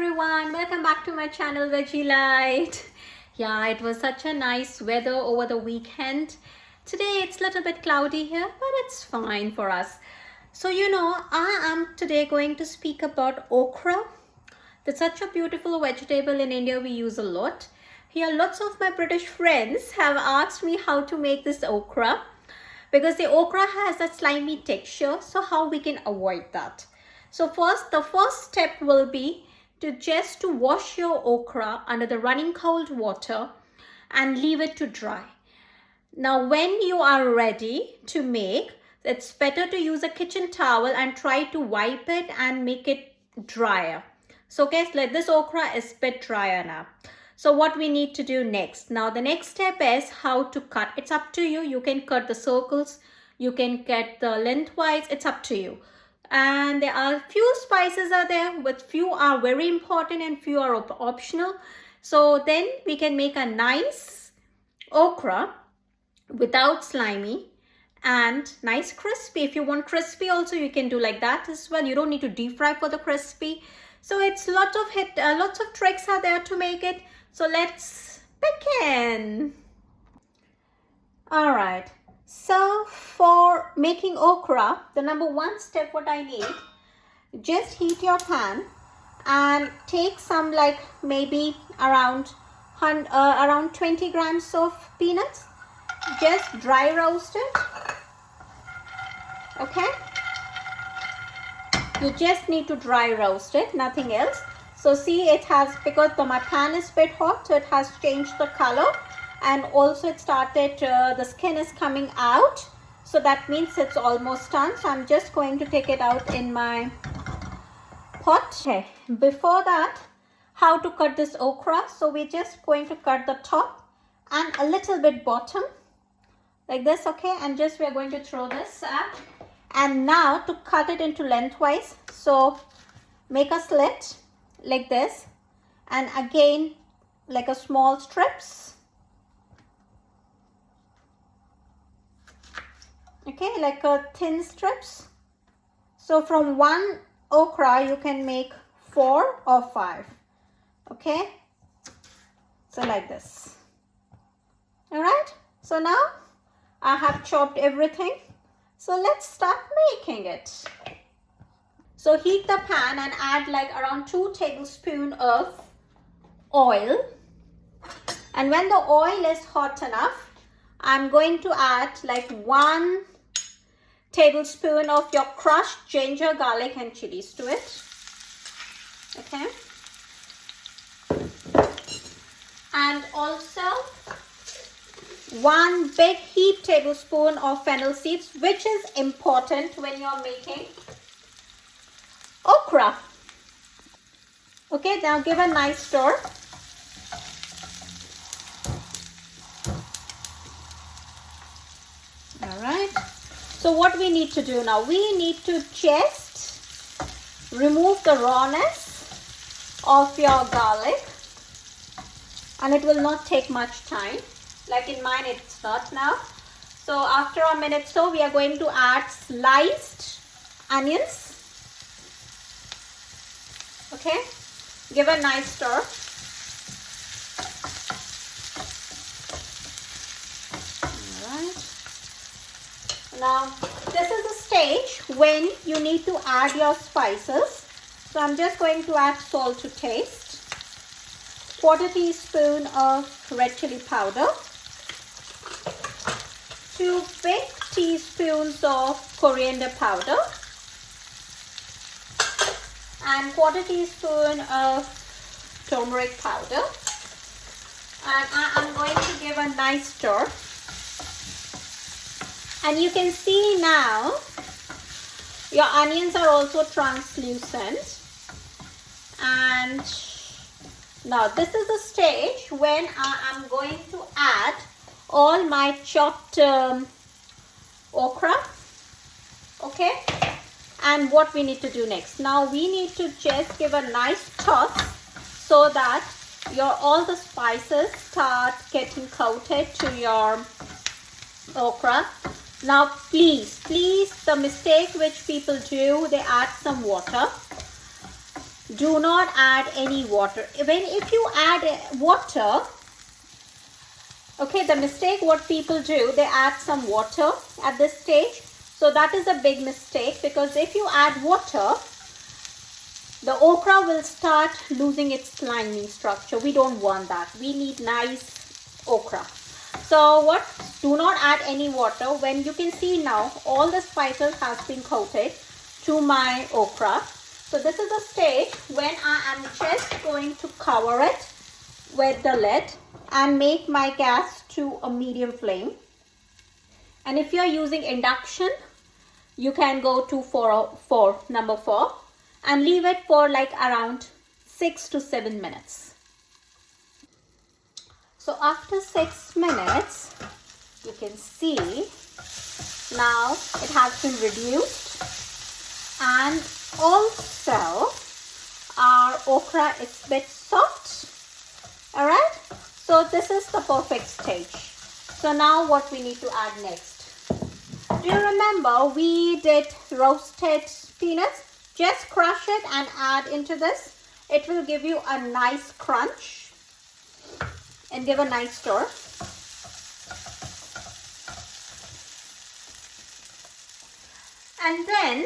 everyone, welcome back to my channel Veggie Light. Yeah, it was such a nice weather over the weekend. Today it's a little bit cloudy here, but it's fine for us. So I am today going to speak about okra. That's such a beautiful vegetable. In India we use a lot. Here lots of my British friends have asked me how to make this okra, because the okra has that slimy texture. So how we can avoid that? So the first step will be to just wash your okra under the running cold water and leave it to dry. Now when you are ready to make, it's better to use a kitchen towel and try to wipe it and make it drier. So guys, like this okra is a bit drier now. So what we need to do next? Now the next step is how to cut. It's up to you. You can cut the circles, you can cut the lengthwise, it's up to you. And there are few spices are there, but few are very important and few are optional. So then we can make a nice okra without slimy and nice crispy. If you want crispy also, you can do like that as well. You don't need to deep fry for the crispy. So it's lots of tricks are there to make it. So let's begin. All right. So for making okra, the number one step what I need, just heat your pan and take some maybe around 20 grams of peanuts. Just dry roast it. Okay. You just need to dry roast it, nothing else. So see, it has, because my pan is a bit hot, so it has changed the color. And also it started, the skin is coming out. So that means it's almost done. So I'm just going to take it out in my pot. Okay, before that, how to cut this okra. So we're just going to cut the top and a little bit bottom like this, okay? And just we're going to throw this out. And now to cut it into lengthwise. So make a slit like this. And again, like a small strips. Okay, like a thin strips. So from one okra you can make 4 or 5. Okay, so like this. All right, so now I have chopped everything. So let's start making it. So heat the pan and add around 2 tablespoons of oil. And when the oil is hot enough, I'm going to add 1 tablespoon of your crushed ginger, garlic and chilies to it. Okay. And also 1 big heaped tablespoon of fennel seeds, which is important when you're making okra. Okay, now give a nice stir. All right. So what we need to do now, we need to just remove the rawness of your garlic, and it will not take much time. Like in mine, it's not now. So after a minute, so we are going to add sliced onions. Okay, give a nice stir. Now, this is the stage when you need to add your spices. So I'm just going to add salt to taste, 1/4 teaspoon of red chili powder, 2 big teaspoons of coriander powder, and 1/4 teaspoon of turmeric powder. And I am going to give a nice stir. And you can see now your onions are also translucent. And now this is the stage when I am going to add all my chopped okra. Okay, and what we need to do next, now we need to just give a nice toss so that all the spices start getting coated to your okra. Now please, the mistake which people do, they add some water. do not add any water. If you add water, okay, the mistake what people do, they add some water at this stage. So that is a big mistake, because if you add water, the okra will start losing its slimy structure. We don't want that. We need nice okra. So do not add any water. When you can see now, all the spices has been coated to my okra. So this is the stage when I am just going to cover it with the lid and make my gas to a medium flame. And if you are using induction, you can go to number 4 and leave it for like around 6 to 7 minutes. So after 6 minutes, you can see now it has been reduced, and also our okra is a bit soft. Alright, so this is the perfect stage. So now what we need to add next? Do you remember we did roasted peanuts? Just crush it and add into this. It will give you a nice crunch and give a nice stir. And then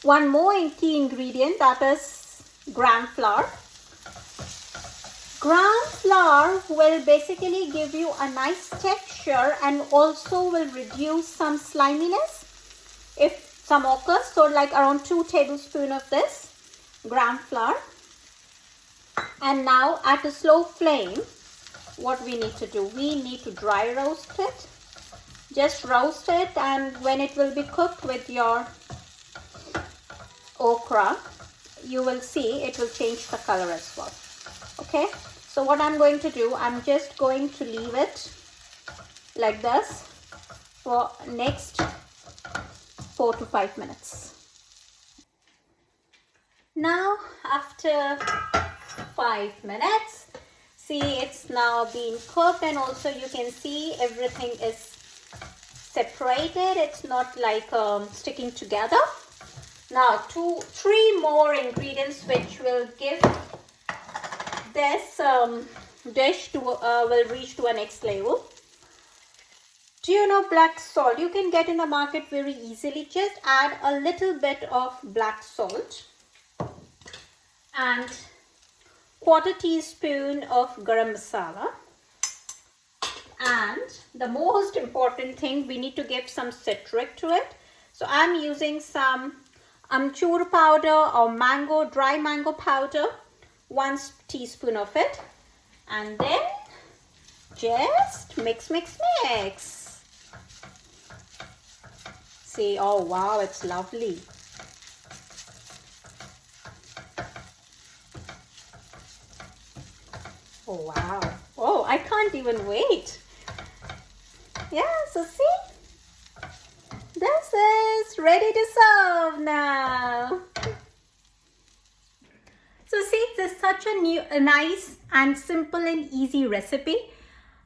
one more key ingredient, that is gram flour. Gram flour will basically give you a nice texture and also will reduce some sliminess if some occurs. So like around 2 tablespoons of this gram flour. And now at a slow flame, what we need to do, we need to dry roast it. Just roast it, and when it will be cooked with your okra, you will see it will change the color as well. Okay, so what I'm going to do, I'm just going to leave it like this for next 4 to 5 minutes. Now after 5 minutes, see it's now been cooked, and also you can see everything is separated. It's not like sticking together. Now 3 more ingredients which will give this dish to will reach to a next level. Do you know black salt? You can get in the market very easily. Just add a little bit of black salt and 1/4 teaspoon of garam masala. And the most important thing, we need to give some citric to it. So I'm using some amchur powder or dry mango powder, 1 teaspoon of it. And then just mix. See, oh wow, it's lovely. Oh wow. Oh, I can't even wait. Yeah, so see, this is ready to serve now. So see, this is such a nice and simple and easy recipe.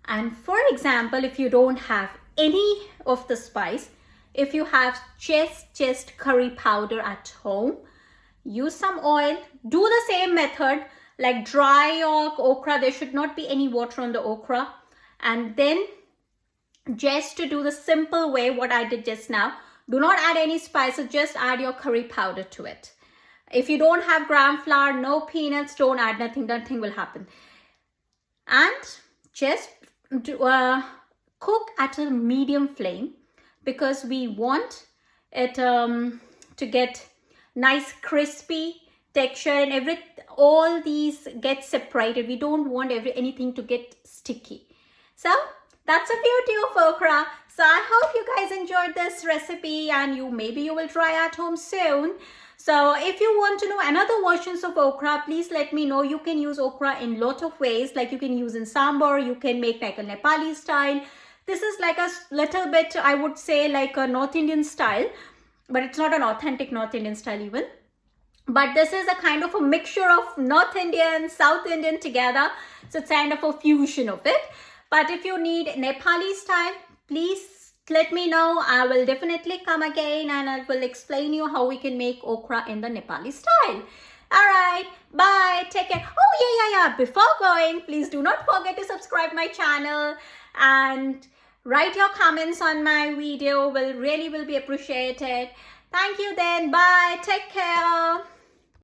And for example, if you don't have any of the spice, if you have just curry powder at home, use some oil, do the same method like dry your okra. There should not be any water on the okra. And then just to do the simple way, what I did just now, do not add any spices, just add your curry powder to it. If you don't have gram flour, no peanuts, don't add nothing will happen. And just cook at a medium flame, because we want it to get nice crispy texture and all these get separated. We don't want anything to get sticky. So that's the beauty of okra. So I hope you guys enjoyed this recipe, and maybe you will try at home soon. So if you want to know another versions of okra, please let me know. You can use okra in lot of ways, like you can use in sambar, you can make like a Nepali style. This is like a little bit, I would say, like a North Indian style, but it's not an authentic North Indian style even. But this is a kind of a mixture of North Indian, South Indian together. So it's kind of a fusion of it. But if you need Nepali style, please let me know. I will definitely come again and I will explain you how we can make okra in the Nepali style. All right, bye, take care. Oh yeah, before going, please do not forget to subscribe my channel and write your comments on my video. Will be appreciated. Thank you then. Bye, take care.